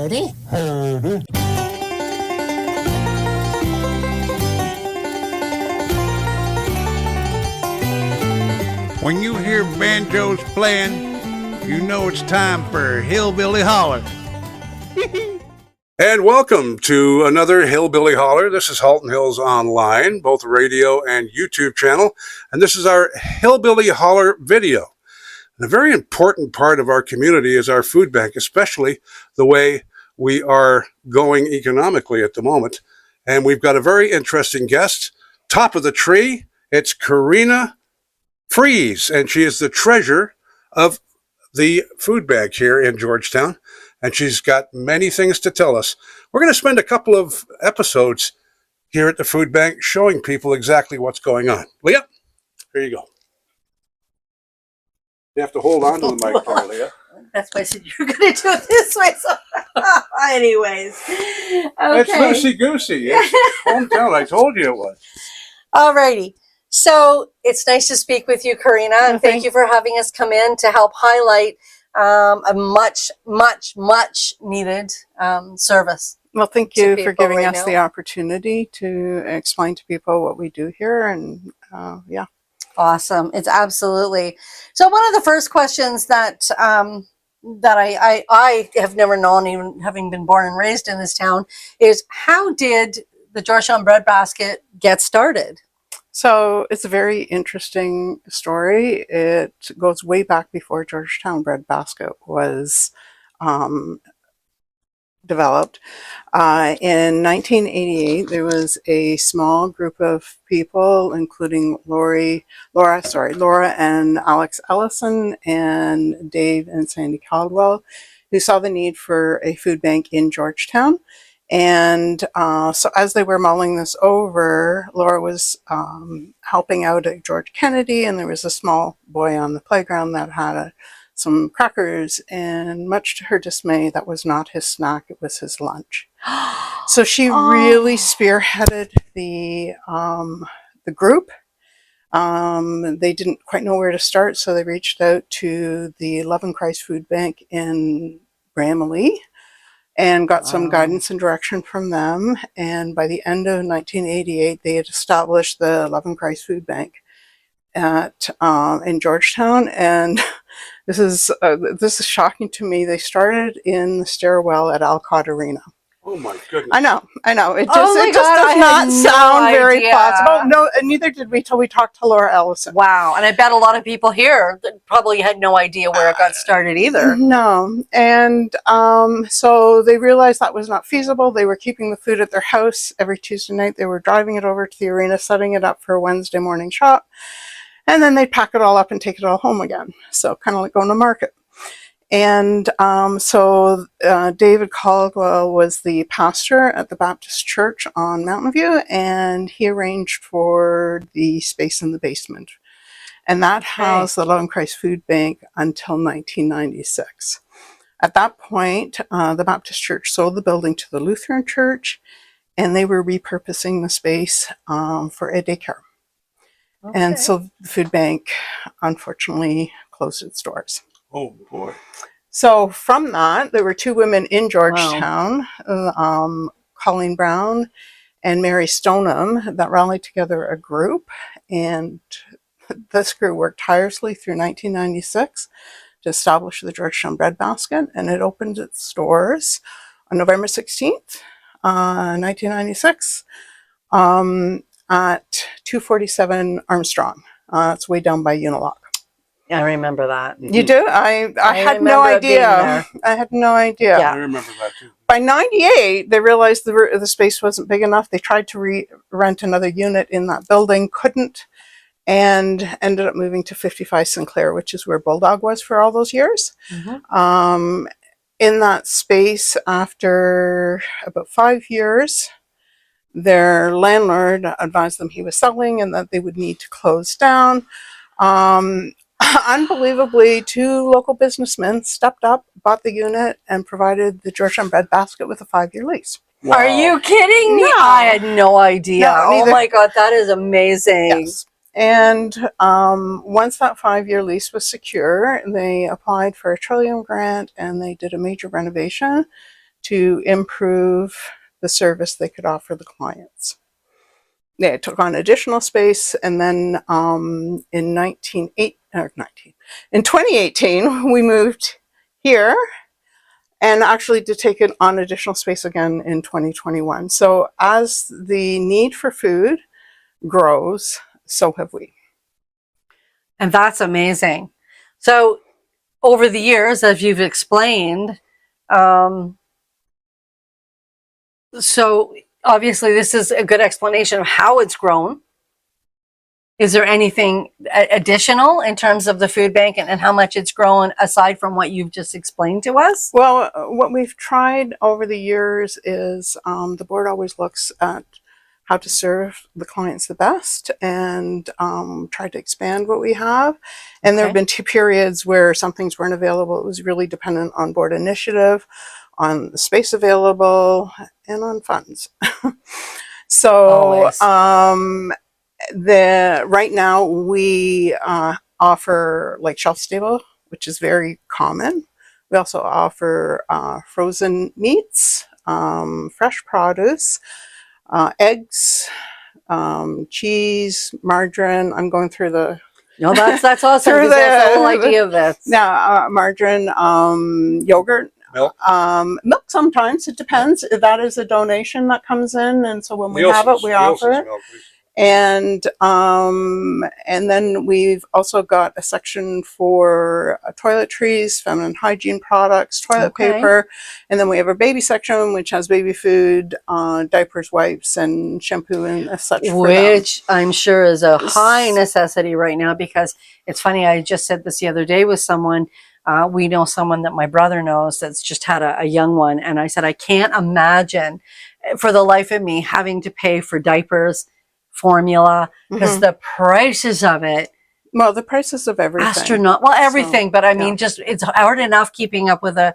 Howdy. Howdy. When you hear banjos playing, you know it's time for Hillbilly Holler. And welcome to another Hillbilly Holler. This is Halton Hills Online, both radio and YouTube channel. And this is our Hillbilly Holler video. And a very important part of our community is our food bank, especially the way we are going economically at the moment. And we've got a very interesting guest. Top of the tree, it's Corina Pries, and she is the treasurer of the food bank here in Georgetown, and she's got many things to tell us. We're going to spend a couple of episodes here at the food bank showing people exactly what's going on. Leah, here you go. You have to hold on to the mic there, Leah. That's why I said you're going to do it this way. So, anyways, okay. It's loosey-goosey. It's hometown. I told you it was. Alrighty. So it's nice to speak with you, Corina, and thank you for having us come in to help highlight a much needed service. Well, thank you for giving right us now. the opportunity to explain to people what we do here, and yeah. Awesome. It's absolutely. So one of the first questions that I have never known, even having been born and raised in this town, is how did the Georgetown Bread Basket get started? So it's a very interesting story. It goes way back before Georgetown Bread Basket was developed. In 1988, there was a small group of people, including Laura and Alex Ellison and Dave and Sandy Caldwell, who saw the need for a food bank in Georgetown. And so as they were mulling this over, Laura was helping out at George Kennedy, and there was a small boy on the playground that had some crackers, and much to her dismay, that was not his snack, it was his lunch. So she really spearheaded the group. They didn't quite know where to start, so they reached out to the Love and Christ Food Bank in Bramalea and got some guidance and direction from them. And by the end of 1988, they had established the Love and Christ Food Bank in Georgetown. And this is shocking to me. They started in the stairwell at Alcott Arena. Oh my goodness. I know. It just, Oh my it just God, does I not had sound no very idea. plausible. No, and neither did we till we talked to Laura Ellison. Wow. And I bet a lot of people here that probably had no idea where it got started either. No. And so they realized that was not feasible. They were keeping the food at their house every Tuesday night. They were driving it over to the arena, setting it up for a Wednesday morning shop. And then they'd pack it all up and take it all home again. So kind of like going to market. And so David Caldwell was the pastor at the Baptist Church on Mountain View, and he arranged for the space in the basement. And that housed the Love and Christ Food Bank until 1996. At that point, the Baptist Church sold the building to the Lutheran Church, and they were repurposing the space for a daycare. Okay. And so the food bank, unfortunately, closed its doors. Oh boy. So from that, there were two women in Georgetown, Colleen Brown and Mary Stoneham, that rallied together a group. And this group worked tirelessly through 1996 to establish the Georgetown Bread Basket. And it opened its doors on November 16th, 1996, at 247 Armstrong. It's way down by Unilock. I remember that. You do? I had no idea. I had no idea. I remember that too. By 98, they realized the space wasn't big enough. They tried to rent another unit in that building, couldn't, and ended up moving to 55 Sinclair, which is where Bulldog was for all those years. Mm-hmm. In that space, after about 5 years, their landlord advised them he was selling and that they would need to close down. Unbelievably, two local businessmen stepped up, bought the unit, and provided the Georgetown Bread Basket with a 5-year lease. Wow. Are you kidding me? No. I had no idea. No, oh my God, that is amazing. Yes. And once that 5-year lease was secure, they applied for a Trillium grant and they did a major renovation to improve the service they could offer the clients. They took on additional space, and then in 2018, we moved here, and actually to take it on additional space again in 2021. So as the need for food grows, so have we. And that's amazing. So over the years, as you've explained, so obviously this is a good explanation of how it's grown. Is there anything additional in terms of the food bank and how much it's grown aside from what you've just explained to us? Well, what we've tried over the years is the board always looks at how to serve the clients the best and try to expand what we have. And there have been 2 periods where some things weren't available. It was really dependent on board initiative, on the space available, and on funds. So right now we offer like shelf stable, which is very common. We also offer frozen meats, fresh produce, eggs, cheese, margarine. I'm going through the No, that's awesome. Because that's the whole idea of this. now margarine, yogurt, Milk? Milk sometimes. It depends. That is a donation that comes in, and so when we have it, we offer it. Milk. And then we've also got a section for toiletries, feminine hygiene products, toilet paper, and then we have a baby section which has baby food, diapers, wipes, and shampoo and such. Which I'm sure is a high necessity right now, because it's funny. I just said this the other day with someone. We know someone that my brother knows that's just had a young one, and I said I can't imagine for the life of me having to pay for diapers, formula, because the prices of it, well, the prices of everything, everything, but I mean, just it's hard enough keeping up with the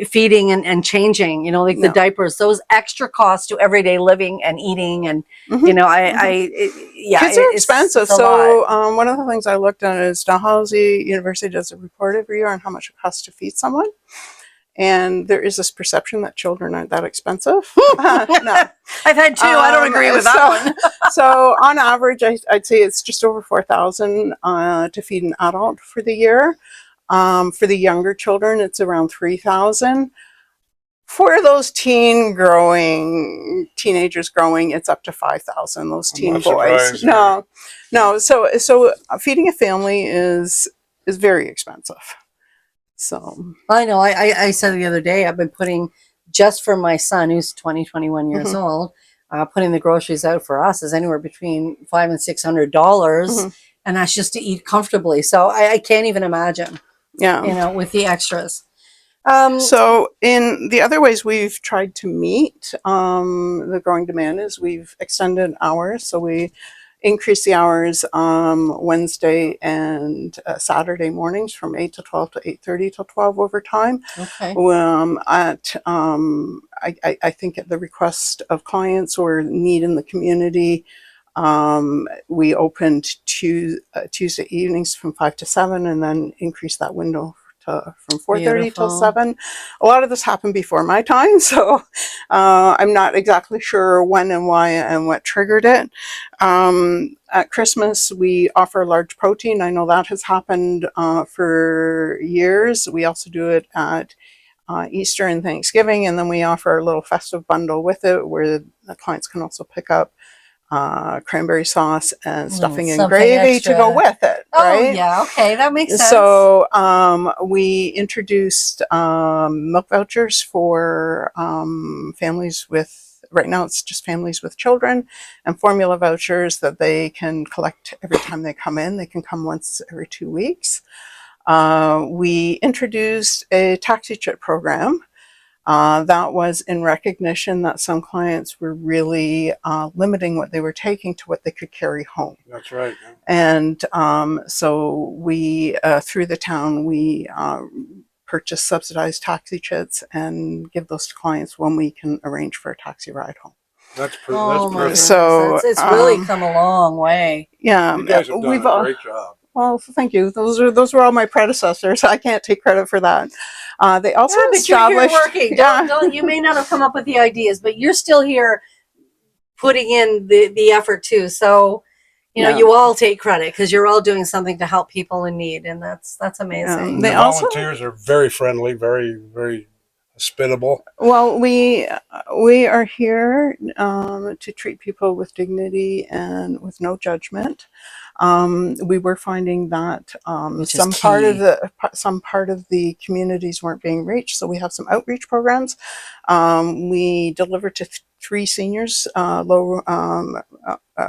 feeding and changing, you know, like the diapers, those extra costs to everyday living and eating, and you know, kids are expensive. So one of the things I looked at is Dalhousie University does a report every year on how much it costs to feed someone. And there is this perception that children aren't that expensive. No. I've had 2. I don't agree with that one. So on average, I'd say it's just over $4,000 to feed an adult for the year. For the younger children, it's around $3,000. For those teenagers growing, it's up to $5,000. Those teen boys. No. So feeding a family is very expensive. So I know. I said the other day, I've been putting, just for my son who's 21 years old, putting the groceries out for us is anywhere between $500 and $600, and that's just to eat comfortably. So I can't even imagine. Yeah, you know, with the extras. So in the other ways we've tried to meet the growing demand is we've extended hours. So we increase the hours Wednesday and Saturday mornings from 8 to 12 to 8:30 till 12 overtime. Okay. I think at the request of clients or need in the community, we opened Tuesday evenings from 5 to 7, and then increased that window from 4:30 till 7. A lot of this happened before my time, so I'm not exactly sure when and why and what triggered it. At Christmas, we offer large protein. I know that has happened for years. We also do it at Easter and Thanksgiving, and then we offer a little festive bundle with it where the clients can also pick up cranberry sauce and stuffing and gravy extra to go with it. Right? Oh, yeah. Okay. That makes sense. So we introduced milk vouchers for families with, right now it's just families with children, and formula vouchers that they can collect every time they come in. They can come once every 2 weeks. We introduced a taxi chip program. That was in recognition that some clients were really limiting what they were taking to what they could carry home. That's right. Yeah. And so we, through the town, we purchase subsidized taxi chits and give those to clients when we can arrange for a taxi ride home. That's perfect. So it's really come a long way. Yeah, you guys have done a great job. Well, thank you. Those were all my predecessors. I can't take credit for that. They also But you're here established. working. Don't you may not have come up with the ideas, but you're still here putting in the effort too. So, you all take credit because you're all doing something to help people in need, and that's amazing. They the also volunteers are very friendly, very, very hospitable. Well, we are here to treat people with dignity and with no judgment. We were finding that Which is some part of key. some part of the communities weren't being reached, so we have some outreach programs. We deliver to 3 seniors low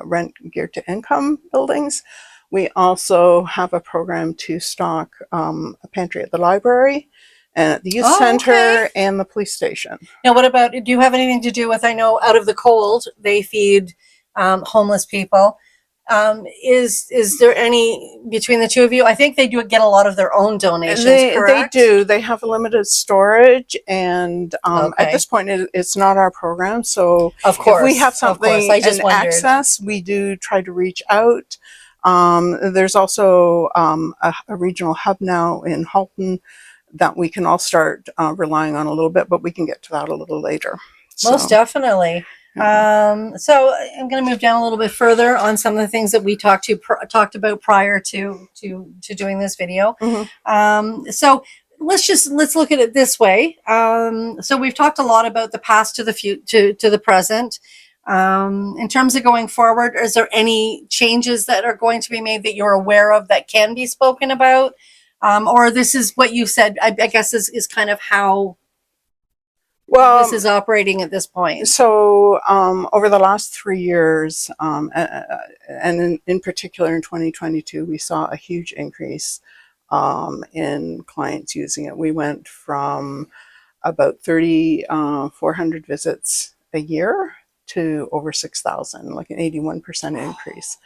rent geared to income buildings. We also have a program to stock a pantry at the library and at the youth center and the police station. Now, what about, do you have anything to do with, I know Out of the Cold, they feed homeless people. Is there any, between the two of you, I think they do get a lot of their own donations, correct? They do. They have limited storage, and Okay. at this point, it's not our program. So Of course, if we have of something course. I just in wondered. access, we do try to reach out. There's also a regional hub now in Halton that we can all start relying on a little bit, but we can get to that a little later. Most definitely. So I'm going to move down a little bit further on some of the things that we talked about prior to doing this video. Mhm. So let's look at it this way. So we've talked a lot about the past to the present. In terms of going forward, is there any changes that are going to be made that you're aware of that can be spoken about? Or this is what you said, I guess is kind of how this is operating at this point. So over the last 3 years, and in particular in 2022, we saw a huge increase in clients using it. We went from about 3,400 visits a year to over 6,000, like an 81% increase.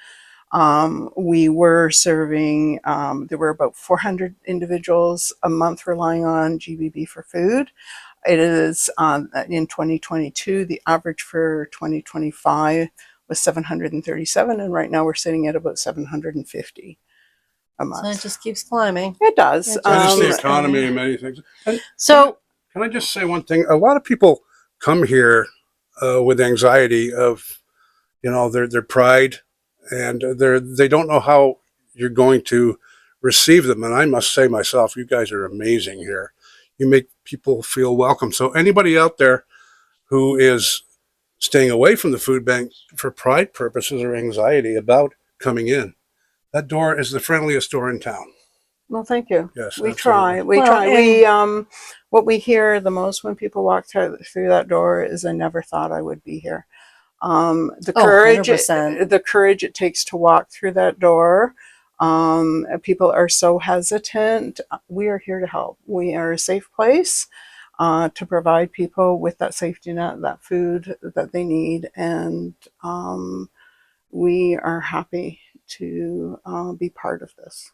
We were serving, there were about 400 individuals a month relying on GBB for food. It is in 2022, the average for 2025 was 737, and right now we're sitting at about 750 a month. So it just keeps climbing. It does. And it's the economy and many things. And So can I just say one thing? A lot of people come here with anxiety of, their pride, and they don't know how you're going to receive them. And I must say myself, you guys are amazing here. You make people feel welcome. So anybody out there who is staying away from the food bank for pride purposes or anxiety about coming in, that door is the friendliest door in town. Well, thank you. Yes, we absolutely. try. We Well, try. and- We what we hear the most when people walk through that door is, "I never thought I would be here." The courage, 100%. the courage it takes to walk through that door. People are so hesitant. We are here to help. We are a safe place to provide people with that safety net, that food that they need, and we are happy to be part of this.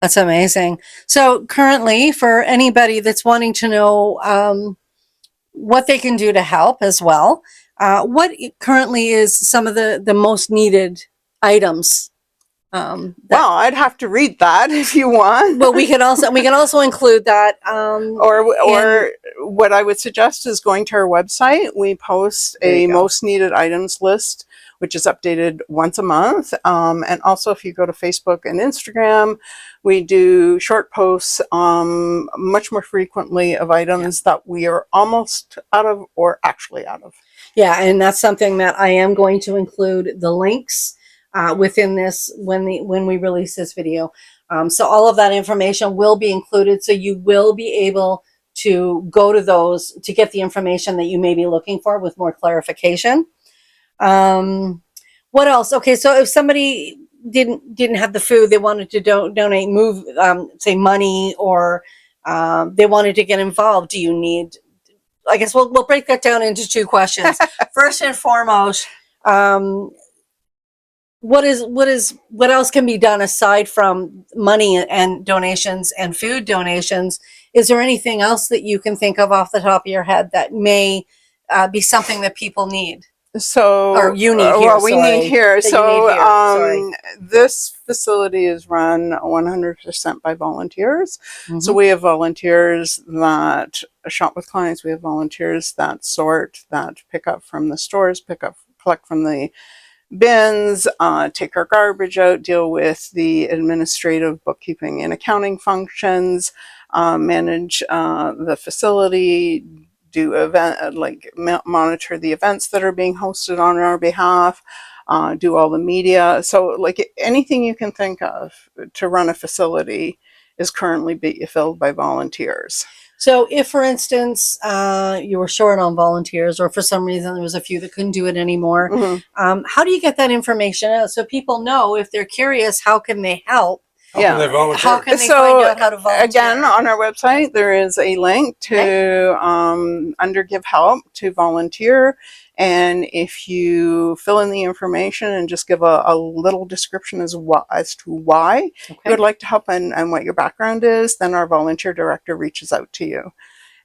That's amazing. So currently, for anybody that's wanting to know what they can do to help as well, what currently is some of the most needed items? Well, I'd have to read that if you want. Well, we can also include that. Or what I would suggest is going to our website. We post a most needed items list, which is updated once a month. And also, if you go to Facebook and Instagram, we do short posts much more frequently of items that we are almost out of or actually out of. Yeah, and that's something that I am going to include the links within this when we release this video. So all of that information will be included, so you will be able to go to those to get the information that you may be looking for with more clarification. What else? Okay, so if somebody didn't have the food, they wanted to donate, say money, or they wanted to get involved, do you need? I guess we'll break that down into 2 questions. First and foremost, what else can be done aside from money and donations and food donations? Is there anything else that you can think of off the top of your head that may be something that people need? So, Or you need here, well, we sorry. need here. That you So, need here, sorry. this facility is run 100% by volunteers. So, Mhm. we have volunteers that shop with clients. We have volunteers that sort, that pick up from the stores, collect from the bins, take our garbage out, deal with the administrative bookkeeping and accounting functions, manage the facility, do event monitor the events that are being hosted on our behalf, do all the media. So like anything you can think of to run a facility is currently being filled by volunteers. So if, for instance, you were short on volunteers, or for some reason there was a few that couldn't do it anymore, how do you get that information out so people know, if they're curious, how can they help? How can they volunteer? How can they So, find out how to volunteer? Again, on our website, there is a link to under Give Help to volunteer. And if you fill in the information and just give a little description as to why you would like to help and what your background is, then our volunteer director reaches out to you.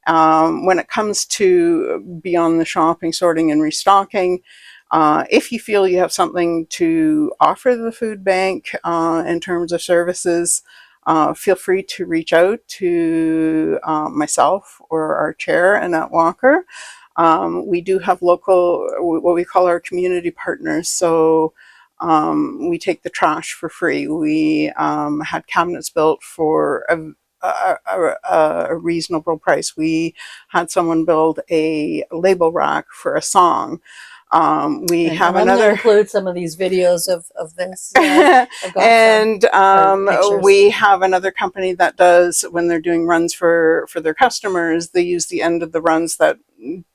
When it comes to beyond the shopping, sorting, and restocking, if you feel you have something to offer the food bank in terms of services, feel free to reach out to myself or our chair, Annette Walker. We do have local, what we call our community partners. So we take the trash for free. We had cabinets built for a reasonable price. We had someone build a label rack for a song. We And have I'm going to another. include some of these videos of this. I've got And pictures. we have another company that does, when they're doing runs for their customers, they use the end of the runs that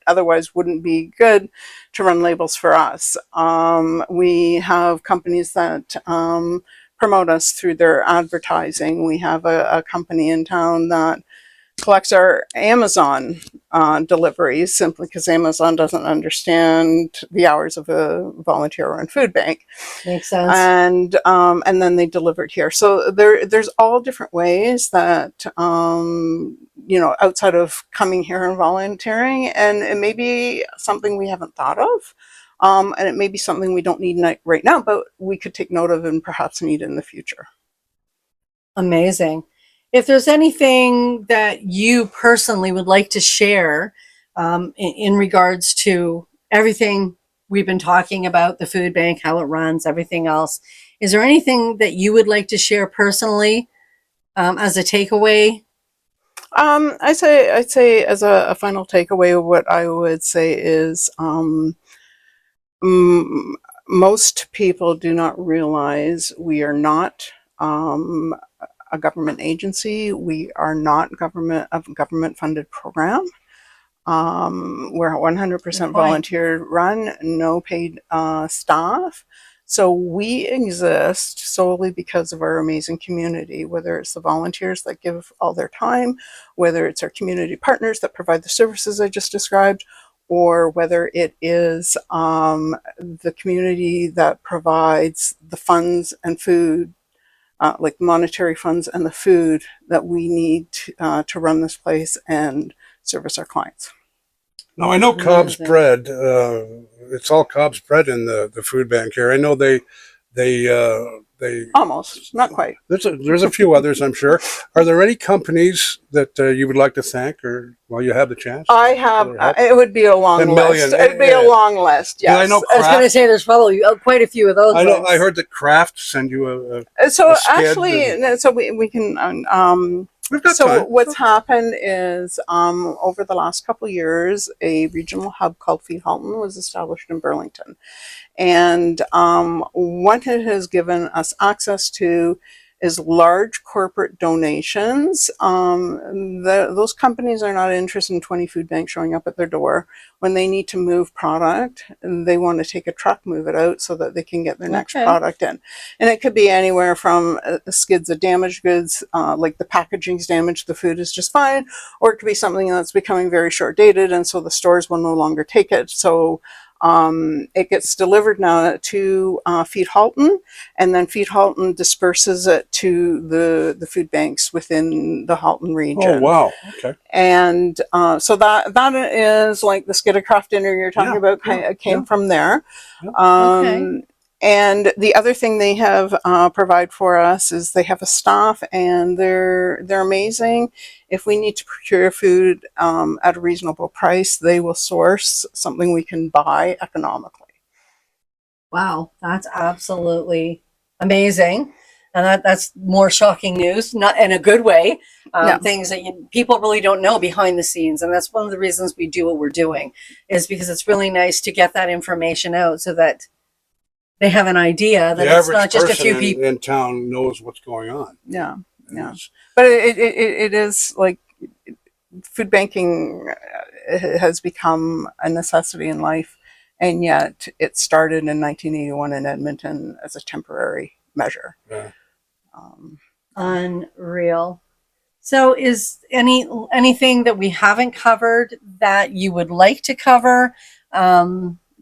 otherwise wouldn't be good to run labels for us. We have companies that promote us through their advertising. We have a company in town that collects our Amazon deliveries, simply because Amazon doesn't understand the hours of a volunteer run food bank. Makes sense. And then they deliver it here. So there's all different ways that outside of coming here and volunteering, and it may be something we haven't thought of. And it may be something we don't need right now, but we could take note of and perhaps need in the future. Amazing. If there's anything that you personally would like to share in regards to everything we've been talking about, the food bank, how it runs, everything else, is there anything that you would like to share personally as a takeaway? I'd say as a final takeaway, what I would say is most people do not realize we are not a government agency. We are not a government funded program. We're 100% volunteer run, no paid staff. So we exist solely because of our amazing community, whether it's the volunteers that give all their time, whether it's our community partners that provide the services I just described, or whether it is the community that provides the funds and food, like monetary funds and the food that we need to run this place and service our clients. Now, I know Cobb's Bread, it's all Cobb's Bread in the food bank here. I know they almost, not quite. There's a few others, I'm sure. Are there any companies that you would like to thank, or while you have the chance? I have. It would be a long list. It'd be a long list. Yes. Yeah, I know. I was going to say there's probably quite a few of those. I know. I heard that Kraft send you so a skid actually, so we can. We've got so time. What's happened is over the last couple of years, a regional hub called Feed Halton was established in Burlington. And what it has given us access to is large corporate donations. Those companies are not interested in 20 food banks showing up at their door. When they need to move product, they want to take a truck, move it out so that they can get their next product in. And it could be anywhere from skids of damaged goods, like the packaging's damaged, the food is just fine, or it could be something that's becoming very short dated, and so the stores will no longer take it. So It gets delivered now to Feed Halton, and then Feed Halton disperses it to the food banks within the Halton region. Oh, wow. Okay. And so that is like the Skittercraft dinner you're talking about came from there. Okay. And the other thing they have provide for us is they have a staff, and they're amazing. If we need to procure food at a reasonable price, they will source something we can buy economically. Wow, that's absolutely amazing. And that's more shocking news, not in a good way. Things that people really don't know behind the scenes. And that's one of the reasons we do what we're doing, is because it's really nice to get that information out so that they have an idea that it's not just a few people in town knows what's going on. Yeah. But it is like food banking has become a necessity in life, and yet it started in 1981 in Edmonton as a temporary measure. Yeah. Unreal. So is anything that we haven't covered that you would like to cover?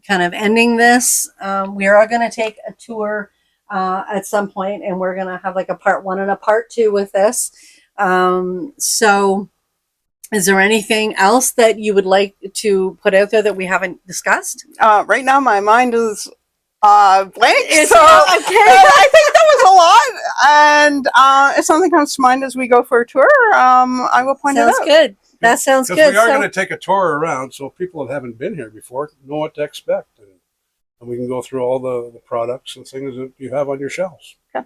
Kind of ending this, we are going to take a tour at some point, and we're going to have like a part 1 and a part 2 with this. So is there anything else that you would like to put out there that we haven't discussed? Right now my mind is blank. It's so okay. I think that was a lot. And if something comes to mind as we go for a tour, I will point it out. Sounds good. That sounds good. We are going to take a tour around, so people that haven't been here before know what to expect. And we can go through all the products and things that you have on your shelves. Okay.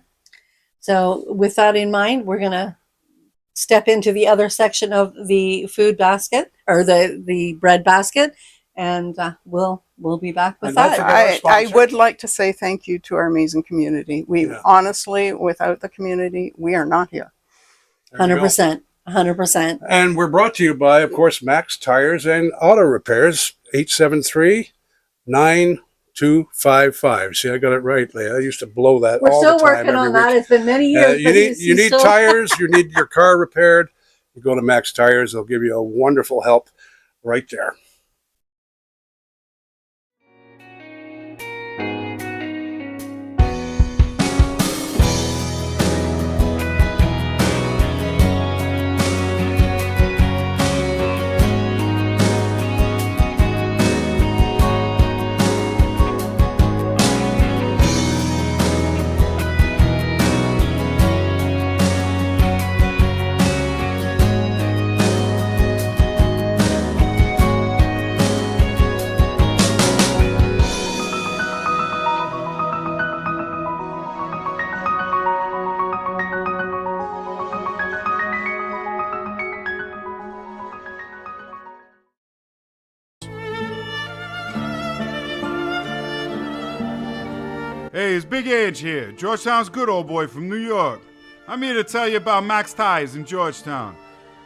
So with that in mind, we're going to step into the other section of the food basket, or the bread basket, and we'll be back with that. I would like to say thank you to our amazing community. Honestly, without the community, we are not here. 100%. 100%. And we're brought to you by, of course, Max Tires and Auto Repairs, 873-9255. See, I got it right, Leah. I used to blow that We're all the time. We're still working on that. It's been many years. You need tires. You need your car repaired. You go to Max Tires. They'll give you a wonderful help right there. Hey, it's Big Edge here, Georgetown's good old boy from New York. I'm here to tell you about Max Tires in Georgetown.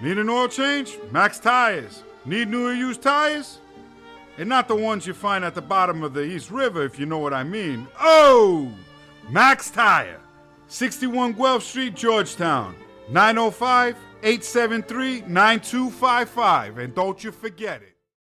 Need an oil change? Max Tires. Need new or used tires? And not the ones you find at the bottom of the East River, if you know what I mean. Oh! Max Tire. 61 Guelph Street, Georgetown. 905-873-9255. And don't you forget it.